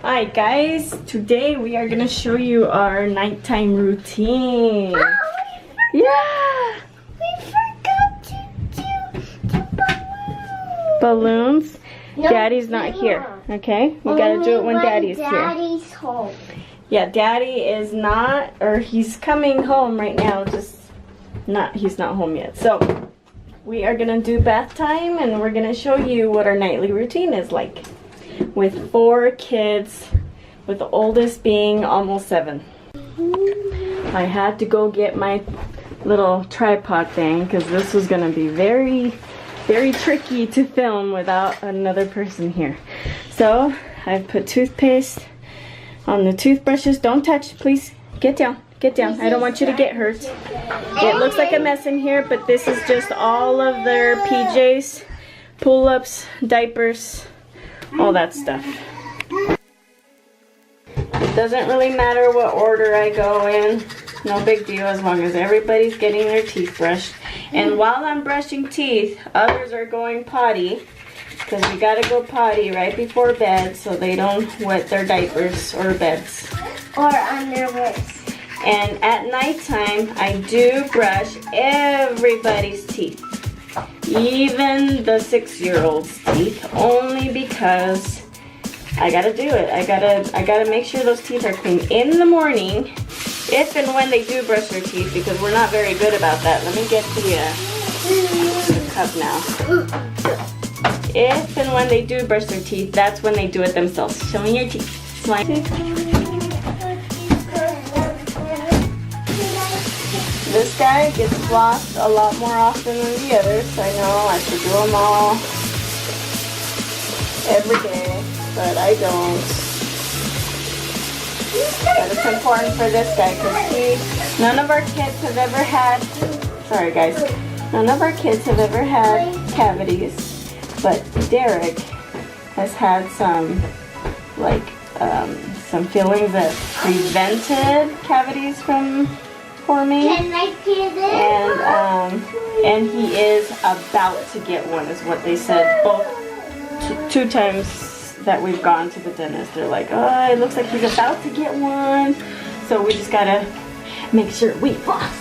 Alright guys, today we are gonna show you our nighttime routine. Oh, Yeah! we forgot to do the Balloons? No, Daddy's not here, okay? We gotta do it when Daddy's here. Daddy's home. Yeah, Daddy is not, or he's coming home right now, he's not home yet. So, we are gonna do bath time and we're gonna show you what our nightly routine is like. With 4 kids, with the oldest being almost 7. I had to go get my little tripod thing because this was gonna be very, very tricky to film without another person here. So, I've put toothpaste on the toothbrushes. Don't touch, please. Get down. Get down. I don't want you to get hurt. It looks like a mess in here, but this is just all of their PJs, pull-ups, diapers, all that stuff. It doesn't really matter what order I go in. No big deal as long as everybody's getting their teeth brushed. And while I'm brushing teeth, others are going potty. Because we gotta go potty right before bed so they don't wet their diapers or beds. Or underwears. And at nighttime, I do brush everybody's teeth. Even the 6-year-old's teeth, only because I gotta do it. I gotta make sure those teeth are clean in the morning, if and when they do brush their teeth, because we're not very good about that. Let me get the cup now. If and when they do brush their teeth, that's when they do it themselves. Show me your teeth. Smile. This guy gets flossed a lot more often than the others. I know I should do them all every day, but I don't. But it's important for this guy because none of our kids have ever had, sorry guys, none of our kids have ever had cavities, but Derek has had some, like, some fillings that prevented cavities from forming. Can I get it? And he is about to get one, is what they said. Both two times that we've gone to the dentist, they're like, oh, it looks like he's about to get one. So we just gotta make sure we floss.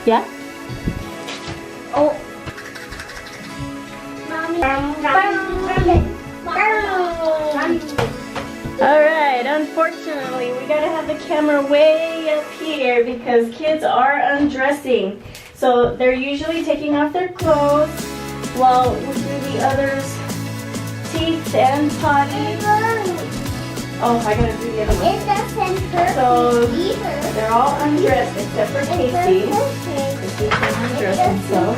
Yeah? Oh. Alright, unfortunately, we gotta have the camera way up here because kids are undressing. So they're usually taking off their clothes while we do the others' teeth and potty. Oh, I gotta do the other one. It doesn't hurt So me either. they're all undressed except for Casey. Because he can undress himself.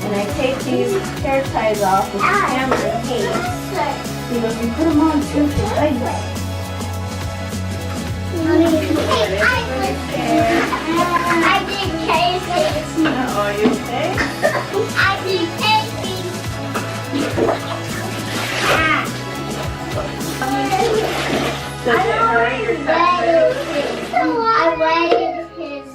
And I take these hair ties off with the camera case. He goes, you put them on too tight. I did Casey. Are you okay? I did Casey. Does it hurt your touch? I wetted his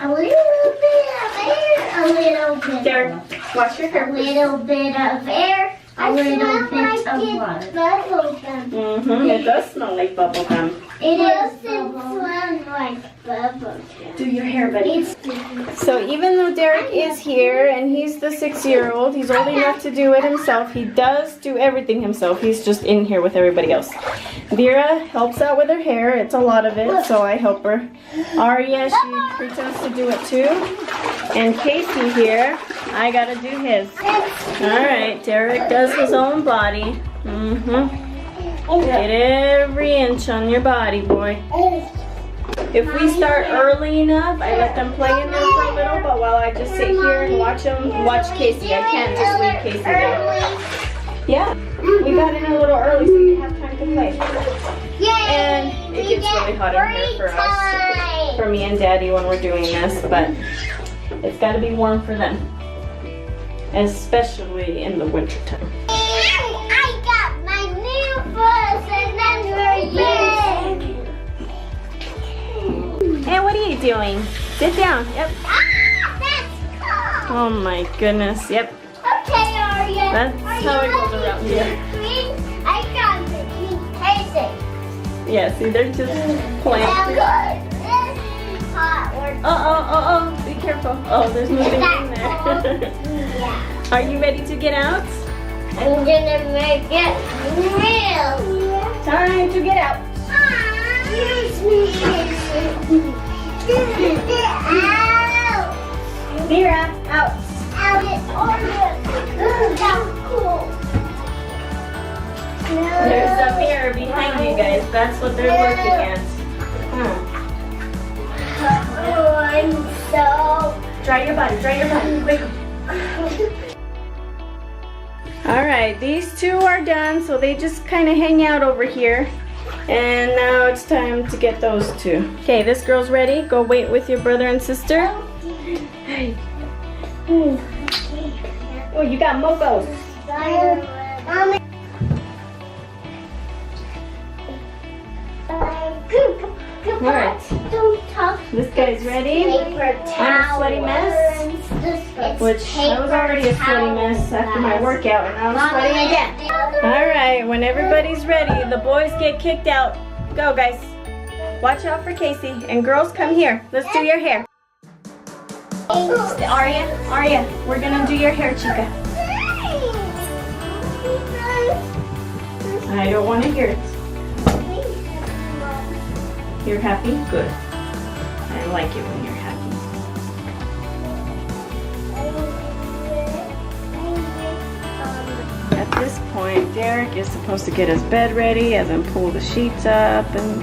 a little bit of air, a little bit. Derek, wash your hair. A little bit of air, a little bit of water. It does smell like bubble gum. It doesn't smell like bubble gum. Do your hair, buddy. So even though Derek is here and he's the 6-year-old, he's old enough to do it himself. He does do everything himself. He's just in here with everybody else. Vera helps out with her hair. It's a lot of it, so I help her. Aria, she pretends to do it too. And Casey here, I gotta do his. Alright, Derek does his own body. Get every inch on your body, boy. If we start early enough, I let them play in there for a little, but while I just sit here and watch Casey, I can't just leave Casey there. Yeah, we got in a little early so you have time to play. And it gets really hot in here for us, for me and Daddy when we're doing this, but it's got to be warm for them, especially in the winter time. I got my new bus and then we're Hey, what are you doing? Sit down. Yep. that's cool. Oh my goodness. Yep. Okay, Aria. That's how it goes around here. Yeah, see, they're just playing. Uh-oh, be careful. Oh, there's nothing in there. Yeah. Are you ready to get out? I'm gonna make it real. Time to get out. Out. Vera, out. Out. That's cool. There's a mirror behind you guys. That's what they're looking at. Oh, I'm so. Dry your body, quick. Alright, these two are done, so they just kind of hang out over here. And now it's time to get those two. Okay, this girl's ready. Go wait with your brother and sister. Hey. Oh, you got mofos. Alright. This guy's ready. I'm a sweaty mess. Which I was already a sweaty mess after my workout, and now I'm sweating again. Alright, when everybody's ready, the boys get kicked out. Go, guys. Watch out for Casey. And girls, come here. Let's do your hair. Aria, we're gonna do your hair, chica. I don't want to hear it. You're happy? Good. I like it when you're happy. At this point, Derek is supposed to get his bed ready, as in pull the sheets up and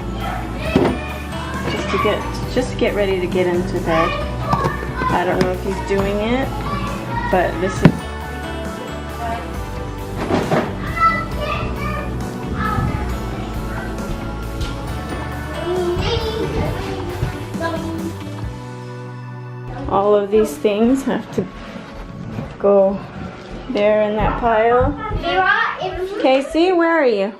just to get ready to get into bed. I don't know if he's doing it, but this is all of these things have to go there in that pile. Casey, where are you?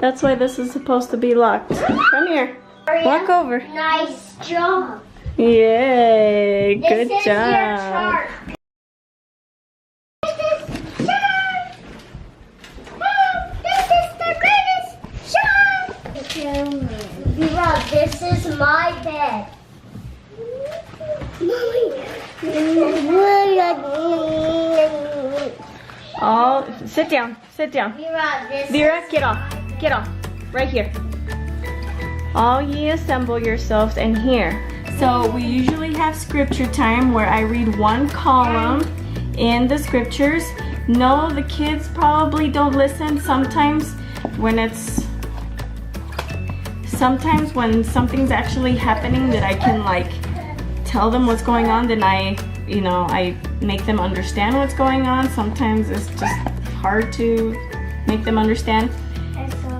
That's why this is supposed to be locked. Come here. Walk over. Nice job. Yay, good This is job. your chart. This is the greatest chart. Vera, this is my bed. Oh, sit down. Vera, this Vera, get off, right here. All ye assemble yourselves and hear. So we usually have scripture time where I read one column in the scriptures. No, the kids probably don't listen. Sometimes when something's actually happening that I can like tell them what's going on, then I make them understand what's going on. Sometimes it's just hard to make them understand.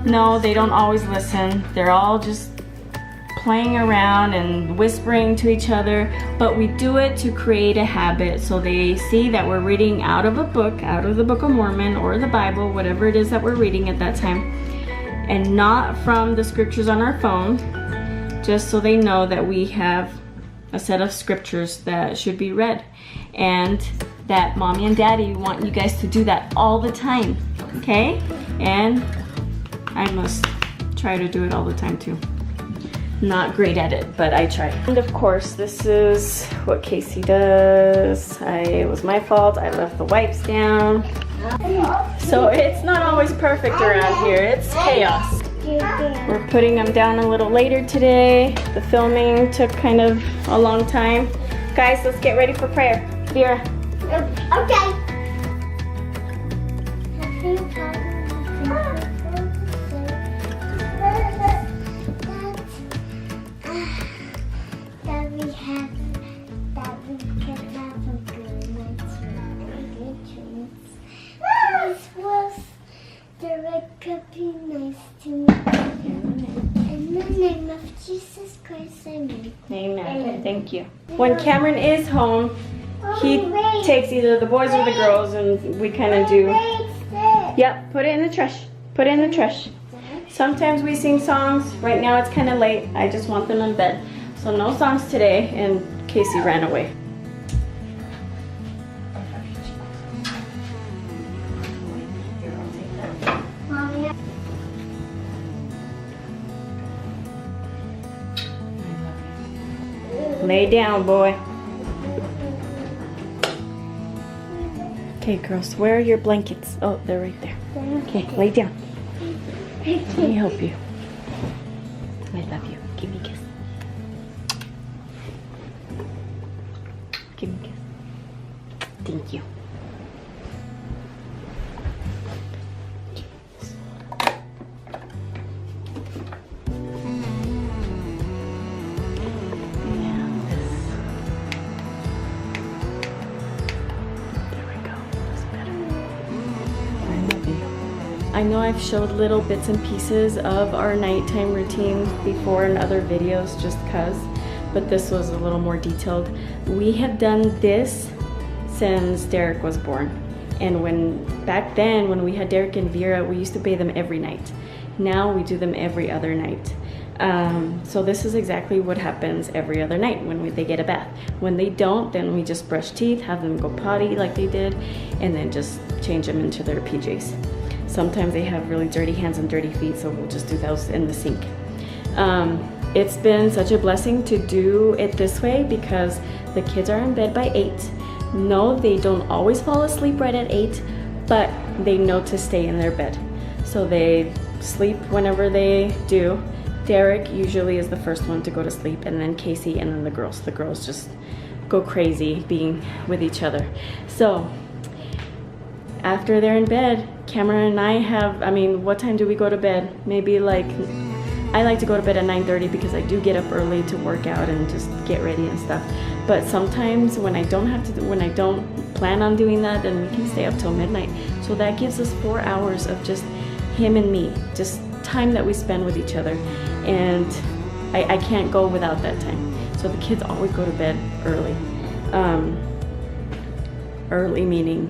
No, they don't always listen. They're all just playing around and whispering to each other, but we do it to create a habit so they see that we're reading out of a book, out of the Book of Mormon or the Bible, whatever it is that we're reading at that time, and not from the scriptures on our phone, just so they know that we have a set of scriptures that should be read, and that mommy and daddy want you guys to do that all the time, okay? And I must try to do it all the time too. Not great at it, but I try. And of course, this is what Casey does. It was my fault. I left the wipes down. So it's not always perfect around here. It's chaos. We're putting them down a little later today. The filming took kind of a long time. Guys, let's get ready for prayer. Vera. Okay. Be nice to me. In the name of Jesus Christ, amen. Amen. Thank you. When Cameron is home, he takes either the boys or the girls, and we kind of do. Yep, put it in the trash. Put it in the trash. Sometimes we sing songs. Right now it's kind of late. I just want them in bed. So no songs today, and Casey ran away. Lay down, boy. Okay, girls, where are your blankets? Oh, they're right there. Okay, lay down. Let me help you. I love you. Give me a kiss. Give me a kiss. Thank you. I know I've showed little bits and pieces of our nighttime routine before in other videos just cause, but this was a little more detailed. We have done this since Derek was born. And back then when we had Derek and Vera, we used to bathe them every night. Now we do them every other night. So this is exactly what happens every other night when they get a bath. When they don't, then we just brush teeth, have them go potty like they did, and then just change them into their PJs. Sometimes they have really dirty hands and dirty feet, so we'll just do those in the sink. It's been such a blessing to do it this way because the kids are in bed by 8. No, they don't always fall asleep right at 8, but they know to stay in their bed. So they sleep whenever they do. Derek usually is the first one to go to sleep, and then Casey, and then the girls. The girls just go crazy being with each other. So after they're in bed, Cameron and I have, what time do we go to bed? Maybe I like to go to bed at 9:30 because I do get up early to work out and just get ready and stuff. But sometimes when I don't plan on doing that, then we can stay up till midnight. So that gives us 4 hours of just him and me, just time that we spend with each other. And I can't go without that time. So the kids always go to bed early. Early meaning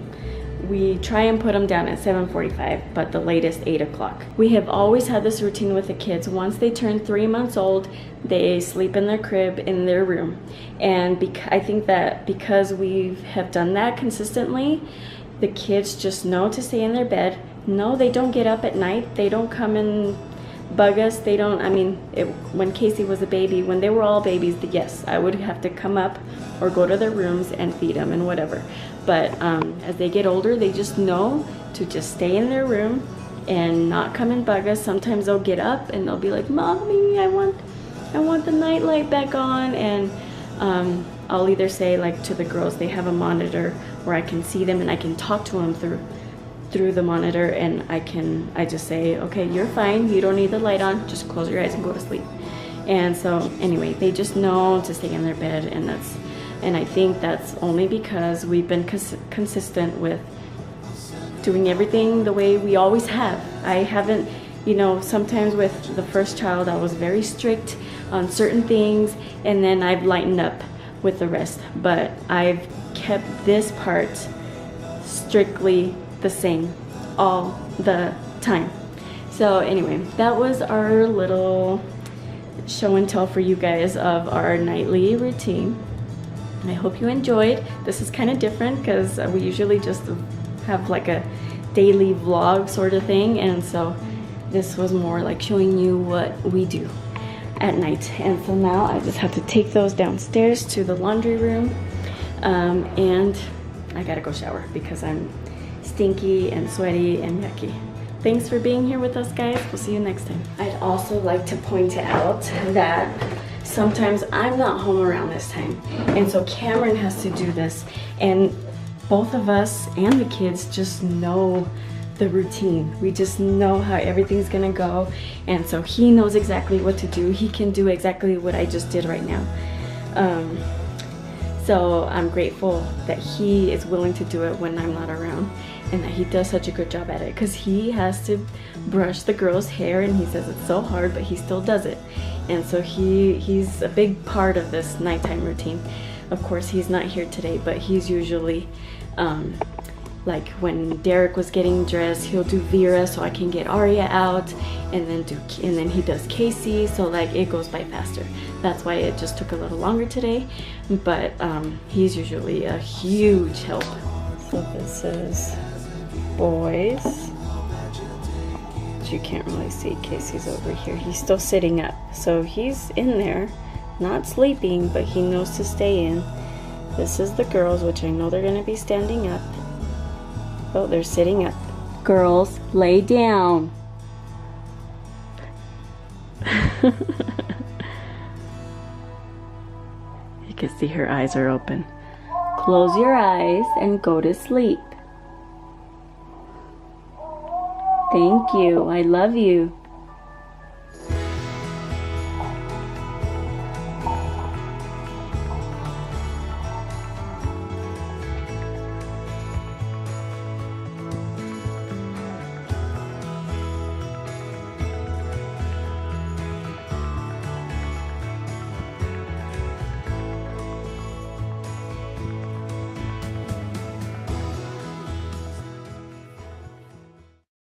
we try and put them down at 7:45, but the latest 8 o'clock. We have always had this routine with the kids. Once they turn 3 months old, they sleep in their crib in their room. And I think that because we have done that consistently, the kids just know to stay in their bed. No, they don't get up at night. They don't come and bug us. They don't, when Casey was a baby, when they were all babies, yes, I would have to come up or go to their rooms and feed them and whatever. But as they get older, they just know to just stay in their room and not come and bug us. Sometimes they'll get up and they'll be like, "Mommy, I want the night light back on." And I'll either say to the girls, they have a monitor where I can see them and I can talk to them through the monitor, and I just say, "Okay, you're fine. You don't need the light on. Just close your eyes and go to sleep." And so anyway, they just know to stay in their bed, and I think that's only because we've been consistent with doing everything the way we always have. I haven't, sometimes with the first child, I was very strict on certain things, and then I've lightened up with the rest. But I've kept this part strictly the same all the time. So anyway, that was our little show and tell for you guys of our nightly routine. I hope you enjoyed. This is kind of different because we usually just have a daily vlog sort of thing, and so this was more like showing you what we do at night. And so now I just have to take those downstairs to the laundry room, and I gotta go shower because I'm stinky and sweaty and yucky. Thanks for being here with us, guys. We'll see you next time. I'd also like to point out that sometimes I'm not home around this time, and so Cameron has to do this, and both of us and the kids just know the routine. We just know how everything's gonna go, and so he knows exactly what to do. He can do exactly what I just did right now. So I'm grateful that he is willing to do it when I'm not around, and that he does such a good job at it, because he has to brush the girls' hair, and he says it's so hard, but he still does it. And so he's a big part of this nighttime routine. Of course, he's not here today, but he's usually like when Derek was getting dressed, he'll do Vera so I can get Aria out, and then he does Casey, so it goes by faster. That's why it just took a little longer today, but he's usually a huge help. So this is boys. You can't really see, Casey's over here. He's still sitting up, so he's in there not sleeping, but he knows to stay in. This is the girls, which I know they're going to be standing up. Oh, they're sitting up. Girls, lay down. You can see her eyes are open. Close your eyes and go to sleep. Thank you. I love you.